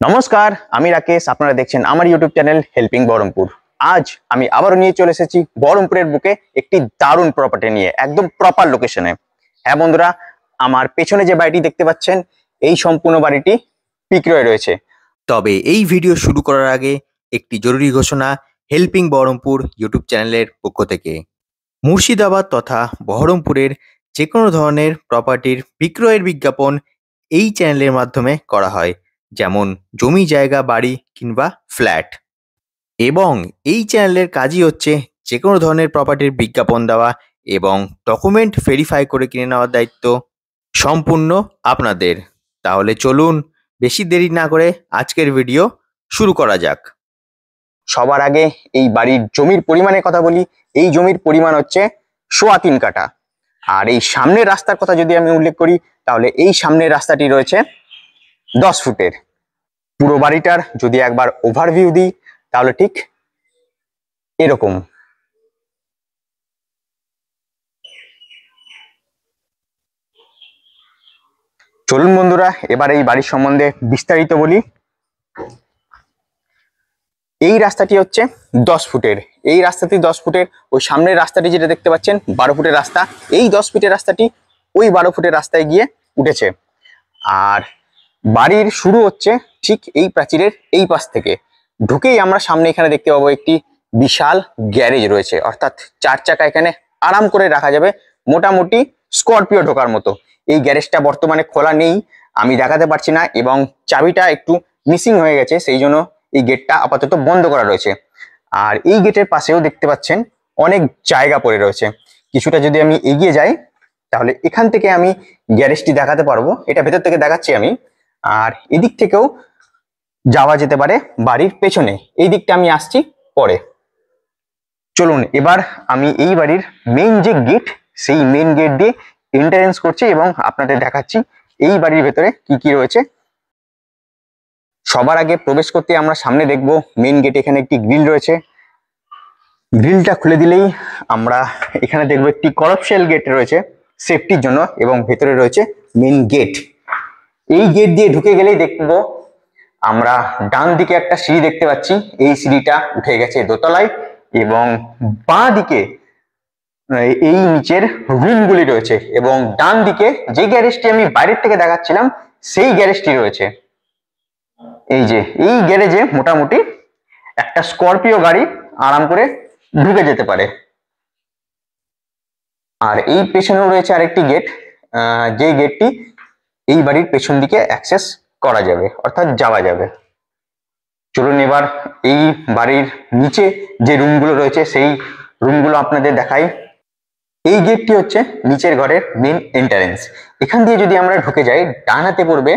নমস্কার, আমি রাকেশ। আপনারা দেখছেন আমার ইউটিউব চ্যানেল হেল্পিং বহরমপুর। আজ আমি আবারও নিয়ে চলে এসেছি বহরমপুরের বুকে একটি দারুণ প্রপার্টি নিয়ে, একদম প্রপার লোকেশনে। হ্যাঁ বন্ধুরা, আমার পেছনে যে বাড়িটি দেখতে পাচ্ছেন, এই সম্পূর্ণ বাড়িটি বিক্রয় রয়েছে। তবে এই ভিডিও শুরু করার আগে একটি জরুরি ঘোষণা হেল্পিং বহরমপুর ইউটিউব চ্যানেলের পক্ষ থেকে। মুর্শিদাবাদ তথা বহরমপুরের যে কোনো ধরনের প্রপার্টির বিক্রয়ের বিজ্ঞাপন এই চ্যানেলের মাধ্যমে করা হয়, যেমন জমি, জায়গা, বাড়ি কিংবা ফ্ল্যাট। এবং এই চ্যানেলের কাজই হচ্ছে যে কোনো ধরনের প্রপার্টির বিজ্ঞাপন দেওয়া এবং ডকুমেন্ট ভেরিফাই করে কিনে নেওয়ার দায়িত্ব সম্পূর্ণ আপনাদের। তাহলে চলুন বেশি দেরি না করে আজকের ভিডিও শুরু করা যাক। সবার আগে এই বাড়ির জমির পরিমাণের কথা বলি। এই জমির পরিমাণ হচ্ছে 3.25 কাঠা। আর এই সামনের রাস্তার কথা যদি আমি উল্লেখ করি, তাহলে এই সামনের রাস্তাটি রয়েছে 10 ফুটের। পুরো বাড়িটার যদি একবার ওভারভিউ দিই, তাহলে ঠিক এরকম। চলুন বন্ধুরা, এবার এই বাড়ির সম্বন্ধে বিস্তারিত বলি। এই রাস্তাটি হচ্ছে 10 ফুটের। এই রাস্তাটি 10 ফুটের। ওই সামনের রাস্তাটি যেটা দেখতে পাচ্ছেন 12 ফুটের রাস্তা। এই 10 ফিটের রাস্তাটি ওই 12 ফুটের রাস্তায় গিয়ে উঠেছে। আর বাড়ির শুরু হচ্ছে ঠিক এই প্রাচীরের এই পাশ থেকে। ঢুকেই আমরা সামনে এখানে দেখতে পাবো একটি বিশাল গ্যারেজ রয়েছে, অর্থাৎ 4 চাকা এখানে আরাম করে রাখা যাবে, মোটামুটি স্করপিও ঢোকার মতো। এই গ্যারেজটা বর্তমানে খোলা নেই, আমি দেখাতে পারছি না, এবং চাবিটা একটু মিসিং হয়ে গেছে, সেই জন্য এই গেটটা আপাতত বন্ধ করা রয়েছে। আর এই গেটের পাশেও দেখতে পাচ্ছেন অনেক জায়গা পড়ে রয়েছে। কিছুটা যদি আমি এগিয়ে যাই, তাহলে এখান থেকে আমি গ্যারেজটি দেখাতে পারবো। এটা ভেতর থেকে দেখাচ্ছি আমি। আর এদিক থেকেও যাওয়া যেতে পারে বাড়ির পেছনে। এই দিকটা আমি আসছি পরে। চলুন এবার আমি এই বাড়ির মেইন যে গেট, সেই মেইন গেট দিয়ে এন্ট্রান্স করছি এবং আপনাদের দেখাচ্ছি এই বাড়ির ভেতরে কি কি রয়েছে। সবার আগে প্রবেশ করতে আমরা সামনে দেখব মেইন গেটে এখানে একটি গ্রিল রয়েছে। গ্রিলটা খুলে দিলেই আমরা এখানে দেখব একটি কলাপসিয়াল গেট রয়েছে সেফটির জন্য, এবং ভেতরে রয়েছে মেইন গেট। এই গেট দিয়ে ঢুকে গেলেই দেখবো আমরা ডান দিকে একটা সিঁড়ি দেখতে পাচ্ছি। এই সিঁড়িটা উঠে গেছে দোতলায়, এবং বাঁ দিকে এই নিচের রুমগুলি রয়েছে, এবং ডান দিকে যে গ্যারেজটি আমি বাইরের থেকে দেখাচ্ছিলাম সেই গ্যারেজটি রয়েছে। এই যে এই গ্যারেজে মোটামুটি একটা স্করপিও গাড়ি আরাম করে ঢুকে যেতে পারে। আর এই পেছনেও রয়েছে আরেকটি গেট, যে গেটটি এই বাড়ির পেছন দিকে অ্যাক্সেস করা যাবে, অর্থাৎ যাওয়া যাবে। চলুন এবার এই বাড়ির নিচে যে রুমগুলো রয়েছে সেই রুমগুলো আপনাদের দেখাই। এই গেটটি হচ্ছে নিচের ঘরের মেন এন্ট্রান্স। এখান দিয়ে যদি আমরা ঢুকে যাই, ডান হাতে পড়বে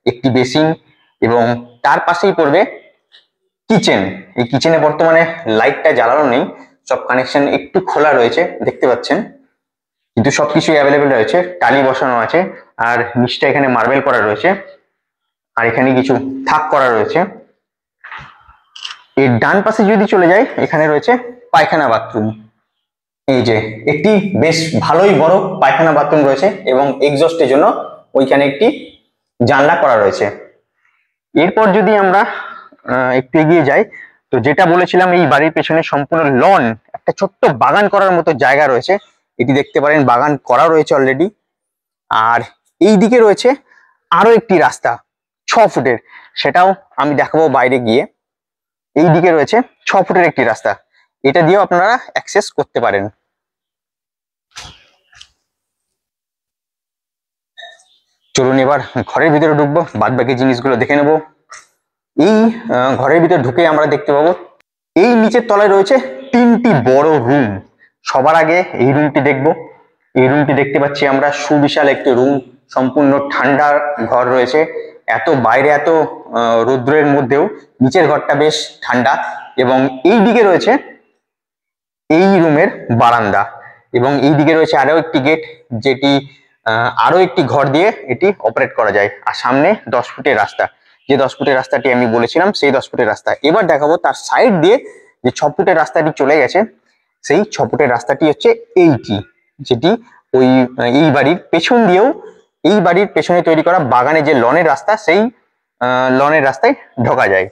একটি বেসিন, এবং তার পাশেই পড়বে কিচেন। এই কিচেনে বর্তমানে লাইটটা জ্বালানো নেই, সব কানেকশন একটু খোলা রয়েছে দেখতে পাচ্ছেন, কিন্তু সবকিছুই অ্যাভেলেবেল রয়েছে। টালি বসানো আছে, আর নিচটা এখানে মার্বেল করা রয়েছে, আর এখানে কিছু থাক করা রয়েছে। এর ডান পাশে যদি চলে যায়, এখানে রয়েছে পায়খানা বাথরুম। এই যে একটি বেশ ভালোই বড় পায়খানা বাথরুম রয়েছে, এবং এক্সস্টের জন্য ওইখানে একটি জানলা করা রয়েছে। এরপর যদি আমরা একটু এগিয়ে যাই, তো যেটা বলেছিলাম এই বাড়ির পেছনে সম্পূর্ণ লন, একটা ছোট্ট বাগান করার মতো জায়গা রয়েছে। এটি দেখতে পারেন বাগান করা রয়েছে অলরেডি। আর এই দিকে রয়েছে আরো একটি রাস্তা 6 ফুটের, সেটাও আমি দেখাবো বাইরে গিয়ে। এই দিকে রয়েছে 6 ফুটের একটি রাস্তা, এটা দিয়েও আপনারা অ্যাক্সেস করতে পারেন। চলুন এবার ঘরের ভিতরে ঢুকবো, বাদ বাকি জিনিসগুলো দেখে নেব। এই ঘরের ভিতরে ঢুকে আমরা দেখতে পাবো এই নিচের তলায় রয়েছে 3টি বড় রুম। সবার আগে এই রুমটি দেখব। এই রুমটি দেখতে পাচ্ছি আমরা সুবিশাল একটি রুম, সম্পূর্ণ ঠান্ডার ঘর রয়েছে। এত বাইরে এত রৌদ্রের মধ্যেও নিচের ঘরটা বেশ ঠান্ডা। এবং এই দিকে রয়েছে এই রুমের বারান্দা, এবং এই দিকে রয়েছে আরো একটি গেট, যেটি আরো একটি ঘর দিয়ে এটি অপারেট করা যায়। আর সামনে 10 ফুটের রাস্তা, যে 10 ফুটের রাস্তাটি আমি বলেছিলাম সেই 10 ফুটের রাস্তা। এবার দেখাবো তার সাইড দিয়ে যে 6 ফুটের রাস্তাটি চলে গেছে, সেই 6 ফুটের রাস্তাটি হচ্ছে এইটি, যেটি ওই এই বাড়ির পেছন দিয়েও, এই বাড়ির পেছনে তৈরি করা বাগানে যে লনের রাস্তা, সেই লনের রাস্তায় ঢোকা যায়।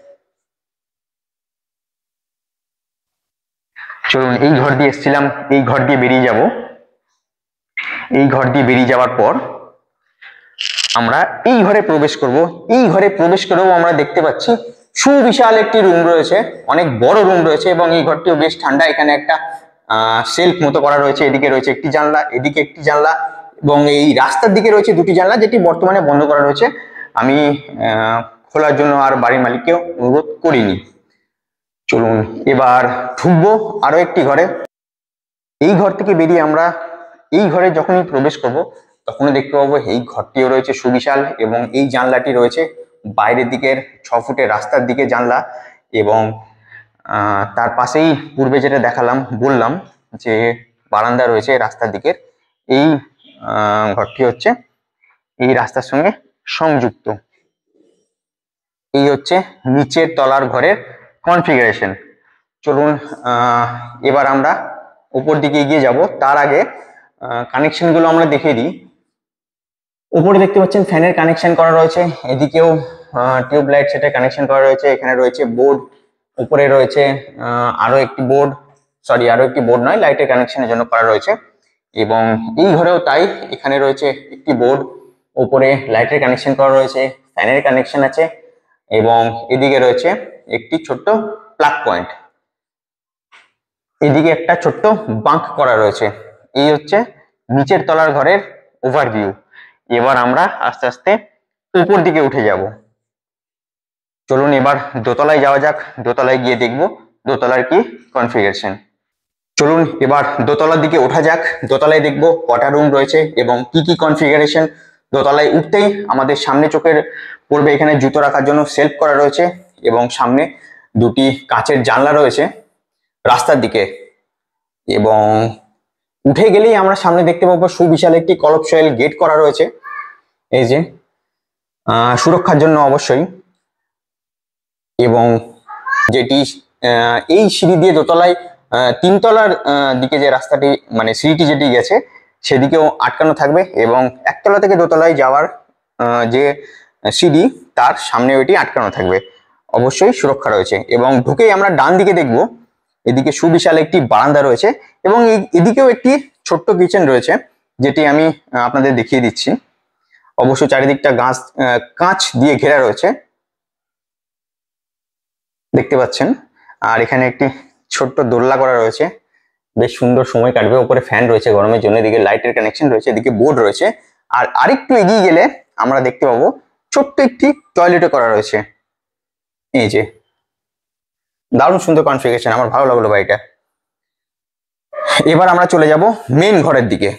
চলুন, এই ঘর দিয়ে এসেছিলাম, এই ঘর দিয়ে বেরিয়ে যাব। এই ঘর দিয়ে বেরিয়ে যাওয়ার পর আমরা এই ঘরে প্রবেশ করব। এই ঘরে প্রবেশ করেও আমরা দেখতে পাচ্ছি সুবিশাল একটি রুম রয়েছে, অনেক বড় রুম রয়েছে এবং এই ঘরটিও বেশ ঠান্ডা। এখানে একটা সেলফ মতো করা রয়েছে, এদিকে রয়েছে একটি জানলা, এদিকে একটি জানলা এবং এই রাস্তার দিকে রয়েছে দুটি জানলা, যেটি বর্তমানে বন্ধ করা রয়েছে। আমি খোলার জন্য আর বাড়ির মালিককেও অনুরোধ করিনি। চলুন এবার ঢুকবো আরো একটি ঘরে। এই ঘর থেকে বেরিয়ে আমরা এই ঘরে যখনই প্রবেশ করব তখনই দেখতে পাবো এই ঘরটিও রয়েছে সুবিশাল এবং এই জানলাটি রয়েছে বাইরের দিকের 6 ফুটের রাস্তার দিকে জানলা এবং তার পাশেই পূর্বে যেটা দেখালাম বললাম যে বারান্দা রয়েছে রাস্তার দিকের, এই ঘরটি হচ্ছে এই রাস্তার সঙ্গে সংযুক্ত। এই হচ্ছে নিচের তলার ঘরের কনফিগারেশন। চলুন এবার আমরা উপর দিকে এগিয়ে যাব। তার আগে কানেকশন গুলো আমরা দেখিয়ে দিই। উপরে দেখতে পাচ্ছেন ফ্যানের কানেকশন করা রয়েছে, এদিকেও টিউবলাইট সেটা কানেকশন করা রয়েছে। এখানে রয়েছে বোর্ড, উপরে রয়েছে আরো একটি বোর্ড, সরি আরো একটি বোর্ড নয়, লাইটের কানেকশনের জন্য করা রয়েছে। এবং এই ঘরেও তাই, এখানে রয়েছে একটি বোর্ড, উপরে লাইটের কানেকশন করা রয়েছে, ফ্যানের কানেকশন আছে এবং এদিকে রয়েছে একটি ছোট্ট প্লাগ পয়েন্ট, এদিকে একটা ছোট্ট বাঙ্ক করা রয়েছে। এই হচ্ছে নিচের তলার ঘরের ওভারভিউ। এবার আমরা আস্তে আস্তে উপর দিকে উঠে যাব। চলুন এবার দোতলায় যাওয়া যাক, দোতলায় গিয়ে দেখব দোতলার কি কনফিগারেশন। চলুন এবার দোতলার দিকে ওঠা যাক, দোতলায় দেখব কটা রুম রয়েছে এবং কি কি কনফিগারেশন। দোতলায় উঠতেই আমাদের সামনে চোখের পড়বে এখানে জুতো রাখার জন্য সেলফ করা রয়েছে এবং সামনে দুটি কাঁচের জানলা রয়েছে রাস্তার দিকে। এবং উঠে গেলেই আমরা সামনে দেখতে পাবো সুবিশাল একটি কলপসেল গেট করা রয়েছে, এই যে সুরক্ষার জন্য অবশ্যই। এবং যেটি এই সিঁড়ি দিয়ে দোতলায় 3 তলার দিকে যে রাস্তাটি মানে সিঁড়িটি যেটি গেছে সেদিকেও আটকানো থাকবে এবং 1 তলা থেকে দোতলায় যাওয়ার যে সিঁড়ি তার সামনে ওইটি আটকানো থাকবে, অবশ্যই সুরক্ষা রয়েছে। এবং ঢুকেই আমরা ডান দিকে দেখব, এদিকে সুবিশাল একটি বারান্দা রয়েছে এবং এদিকেও একটি ছোট্ট কিচেন রয়েছে, যেটি আমি আপনাদের দেখিয়ে দিচ্ছি। অবশ্য চারিদিকটা কাঁচ দিয়ে ঘেরা রয়েছে, দেখতে পাচ্ছেন। আর এখানে একটি ছোট্ট দোলনা করা রয়েছে, বেশ সুন্দর সময় কাটবে। উপরে ফ্যান রয়েছে গরমের জন্য, এদিকে লাইটের কানেকশন রয়েছে, এদিকে বোর্ড রয়েছে। আর আরেকটু এগিয়ে গেলে আমরা দেখতে পাবো ছোট্ট একটি টয়লেটও করা রয়েছে, এই যে দারুণ সুন্দর কনফিগারেশন, আমার ভালো লাগলো বাড়িটা। এবার আমরা চলে যাব মেন ঘরের দিকে।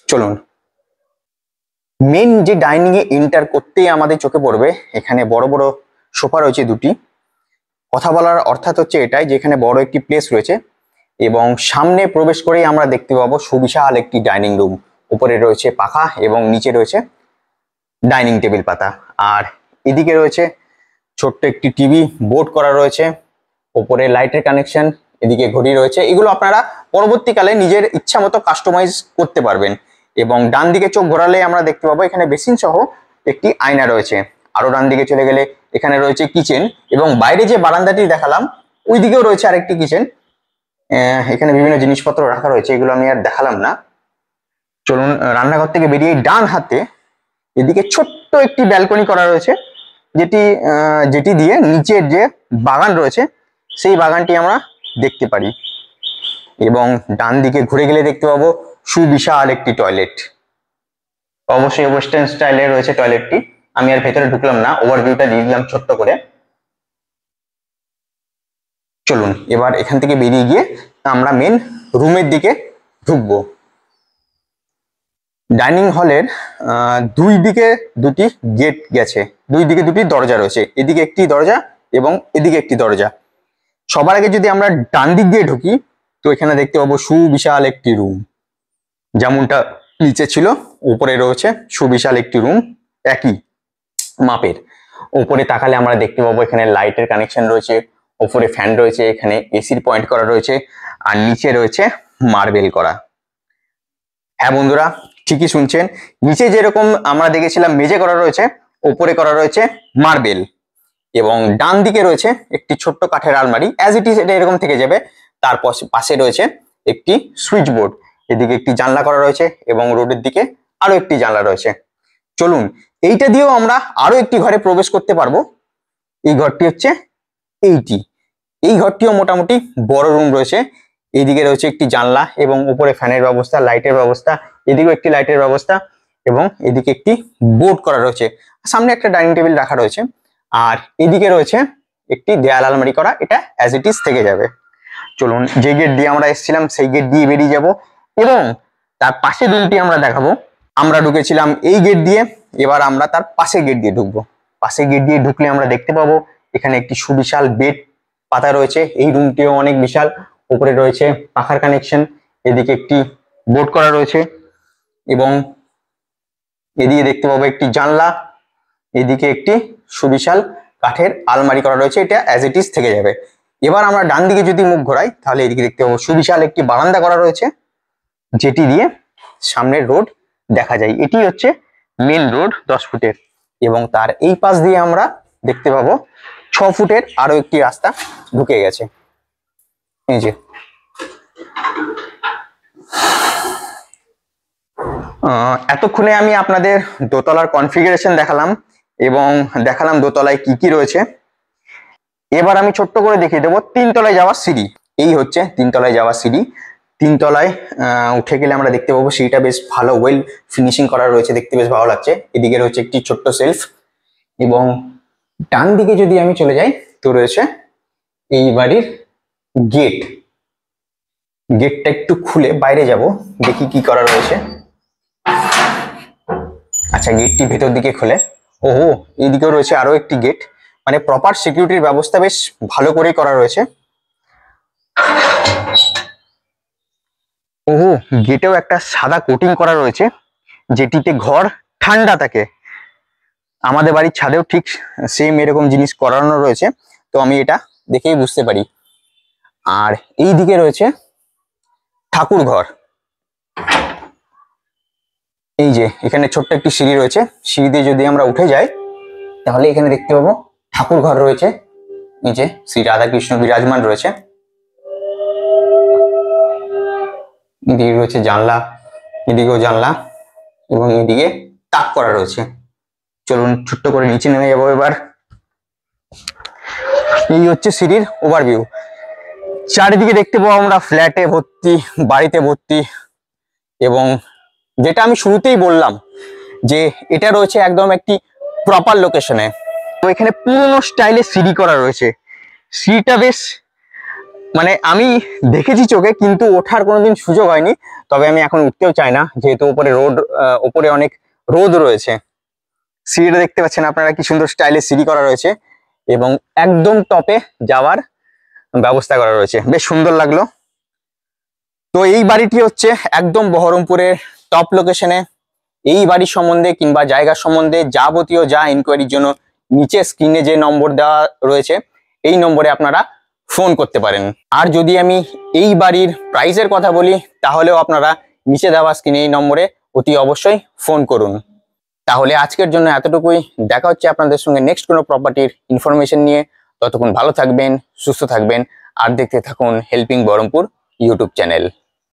চলুন, মেন যে ডাইনিং এ এন্টার করতেই আমাদের চোখে পড়বে এখানে বড় বড় সোফা রয়েছে দুটি। কথা বলার অর্থাৎ হচ্ছে এটাই যে এখানে বড় একটি প্লেস রয়েছে এবং সামনে প্রবেশ করেই আমরা দেখতে পাবো সুবিশাল একটি ডাইনিং রুম। উপরে রয়েছে পাখা এবং নিচে রয়েছে ডাইনিং টেবিল পাতা। আর এদিকে রয়েছে ছোট্ট একটি টিভি বোর্ড করা রয়েছে, উপরে লাইটের কানেকশন, এদিকে ঘড়ি রয়েছে। এগুলো আপনারা পরবর্তীকালে নিজের ইচ্ছা মতো কাস্টমাইজ করতে পারবেন। এবং ডান দিকে চোখ ঘোরালে আমরা দেখতে পাবো এখানে বেসিন সহ একটি আয়না রয়েছে। আরো ডান দিকে চলে গেলে এখানে রয়েছে কিচেন এবং বাইরে যে বারান্দাটি দেখালাম ওই দিকেও রয়েছে আরেকটি কিচেন। এখানে বিভিন্ন জিনিসপত্র রাখা রয়েছে, এগুলো আমি আর দেখালাম না। চলুন রান্নাঘর থেকে বেরিয়ে ডান হাতে এদিকে ছোট্ট একটি ব্যালকনি করা রয়েছে, যেটি দিয়ে নিচের যে বাগান রয়েছে সেই বাগানটি আমরা দেখতে পারি। এবং ডান দিকে ঘুরে গেলে দেখতে পাবো সুবিশাল একটি টয়লেট, অবশ্যই ওয়েস্টার্ন স্টাইলে রয়েছে টয়লেটটি। আমি আর ভেতরে ঢুকলাম না, ওভারভিউটা দিয়ে দিলাম ছোট্ট করে। চলুন এবার এখান থেকে বেরিয়ে গিয়ে আমরা মেন রুমের দিকে ঢুকবো। ডাইনিং হলের দুই দিকে দুটি গেট গেছে, দুই দিকে দুটি দরজা রয়েছে, এদিকে একটি দরজা এবং এদিকে একটি দরজা। সবার আগে যদি আমরা ডান দিক দিয়ে ঢুকি তো এখানে দেখতে পাবো সুবিশাল একটি রুম, যেমনটা নিচে ছিল উপরে রয়েছে সুবিশাল একটি রুম একই মাপের। উপরে তাকালে আমরা দেখতে পাবো এখানে লাইটের কানেকশন রয়েছে, উপরে ফ্যান রয়েছে, এখানে এসির পয়েন্ট করা রয়েছে আর নিচে রয়েছে মার্বেল করা। হ্যাঁ বন্ধুরা, ঠিকই শুনছেন, নিচে যেরকম আমরা দেখেছিলাম মেঝে করা রয়েছে ওপরে করা রয়েছে মার্বেল, এবং ডান দিকে রয়েছে একটি ছোট্ট কাঠের আলমারি, অ্যাজ ইট ইজ এটা এরকম থেকে যাবে। তার পাশে রয়েছে একটি সুইচ বোর্ড, এদিকে একটি জানলা করা রয়েছে এবং রোডের দিকে আরো একটি জানলা রয়েছে। চলুন এইটা দিয়েও আমরা আরো একটি ঘরে প্রবেশ করতে পারবো। এই ঘরটি হচ্ছে এই ঘরটিও মোটামুটি বড় রুম রয়েছে। এইদিকে রয়েছে একটি জানলা এবং উপরে ফ্যানের ব্যবস্থা, লাইটের ব্যবস্থা, এদিকেও একটি লাইটের ব্যবস্থা এবং এদিকে একটি বোর্ড করা রয়েছে। সামনে একটা ডাইনিং টেবিল রাখা রয়েছে, আর এদিকে রয়েছে একটি দেয়াল আলমারি করা, এটা অ্যাজ ইট ইজ থেকে যাবে। চলুন যে গেট দিয়ে আমরা এসেছিলাম সেই গেট দিয়ে বেরিয়ে যাব এবং তার পাশে রুমটি আমরা দেখাবো। আমরা ঢুকেছিলাম এই গেট দিয়ে, এবার আমরা তার পাশে গেট দিয়ে ঢুকবো। পাশে গেট দিয়ে ঢুকলে আমরা দেখতে পাবো এখানে একটি সুবিশাল বেড পাতা রয়েছে। এই রুমটিও অনেক বিশাল, উপরে রয়েছে পাখার কানেকশন, এদিকে একটি বোর্ড করা রয়েছে এবং এদিকে দেখতে পাবো একটি জানলা, এদিকে একটি সুবিশাল কাঠের আলমারি করা রয়েছে, এটা অ্যাজ ইট ইজ থেকে যাবে। এবার আমরা ডান দিকে যদি মুখ ঘোরাই তাহলে এদিকে দেখতে পাবো সুবিশাল একটি বারান্দা করা রয়েছে, যেটি দিয়ে সামনের রোড দেখা যায়। এটি হচ্ছে মেন রোড 10 ফুটের, এবং তার এই পাশ দিয়ে আমরা দেখতে পাবো 6 ফুটের আরো একটি রাস্তা ঢুকে গেছে। এই যে এতক্ষণে আমি আপনাদের দোতলার কনফিগারেশন দেখালাম এবং দেখালাম দোতলায় কি কি রয়েছে। এবার আমি ছোট্ট করে দেখিয়ে দেবো 3 তলায় যাওয়ার সিঁড়ি। এই হচ্ছে 3 তলায় যাওয়ার সিঁড়ি। 3 তলায় উঠে গেলে আমরা দেখতে পাবো সিঁড়িটা বেশ ভালো ওয়েল ফিনিশিং করা রয়েছে, দেখতে বেশ ভালো লাগছে। এদিকে রয়েছে একটি ছোট্ট সেলফ এবং ডান দিকে যদি আমি চলে যাই তো রয়েছে এই বাড়ির গেট। গেটটা একটু খুলে বাইরে যাব, দেখি কি করা রয়েছে। আচ্ছা, গেটটি ভেতর দিকে খুলে, ওহো এইদিকেও রয়েছে আরো একটি গেট, মানে প্রপার সিকিউরিটির ব্যবস্থা বেশ ভালো করেই করা রয়েছে। ওহো, গেটেও একটা সাদা কোটিং করা রয়েছে, যেটিতে ঘর ঠান্ডা থাকে। আমাদের বাড়ির ছাদেও ঠিক সেম এরকম জিনিস করানো রয়েছে, তো আমি এটা দেখেই বুঝতে পারি। আর এই দিকে রয়েছে ঠাকুর ঘর। এই যে এখানে ছোট্ট একটি সিঁড়ি রয়েছে, সিঁড়ি দিয়ে যদি আমরা উঠে যাই তাহলে এখানে দেখতে পাবো ঠাকুর ঘর রয়েছে, নিচে শ্রী রাধাকৃষ্ণ বিরাজমান রয়েছে। এদিকে রয়েছে জানলা, এদিকেও জানলা এবং এদিকে তাক করা রয়েছে। চলুন ছোট্ট করে নিচে নেমে যাবো এবার। এই হচ্ছে সিঁড়ির ওভারভিউ। চারিদিকে দেখতে পাবো আমরা ফ্ল্যাটে ভর্তি, বাড়িতে ভর্তি, এবং যেটা আমি শুরুতেই বললাম যে এটা রয়েছে একদম একটি প্রপার লোকেশনে। তো এখানে পুরনো স্টাইলে সিঁড়ি করা রয়েছে। সিঁড়িটা বেশ, মানে আমি দেখেছি চোখে, কিন্তু ওঠার কোনোদিন সুযোগ হয়নি। তবে আমি এখন উঠতেও চাই না, যেহেতু উপরে অনেক রোদ রয়েছে। সিঁড়িটা দেখতে পাচ্ছেন আপনারা, কি সুন্দর স্টাইলে সিঁড়ি করা রয়েছে এবং একদম টপে যাওয়ার ব্যবস্থা করা রয়েছে, বেশ সুন্দর লাগলো। তো এই বাড়িটি হচ্ছে একদম বহরমপুরের টপ লোকেশনে। এই বাড়ির সম্বন্ধে কিংবা জায়গার সম্বন্ধে যাবতীয় যা ইনকোয়ারির জন্য নিচে স্ক্রিনে যে নম্বর দেওয়া রয়েছে এই নম্বরে আপনারা ফোন করতে পারেন। আর যদি আমি এই বাড়ির প্রাইসের কথা বলি তাহলেও আপনারা নিচে দেওয়া স্ক্রিনে এই নম্বরে অতি অবশ্যই ফোন করুন। তাহলে আজকের জন্য এতটুকুই, দেখা হচ্ছে আপনাদের সঙ্গে নেক্সট কোনো প্রপার্টির ইনফরমেশন নিয়ে। ততক্ষণ ভালো থাকবেন, সুস্থ থাকবেন আর দেখতে থাকুন হেল্পিং বহরমপুর ইউটিউব চ্যানেল।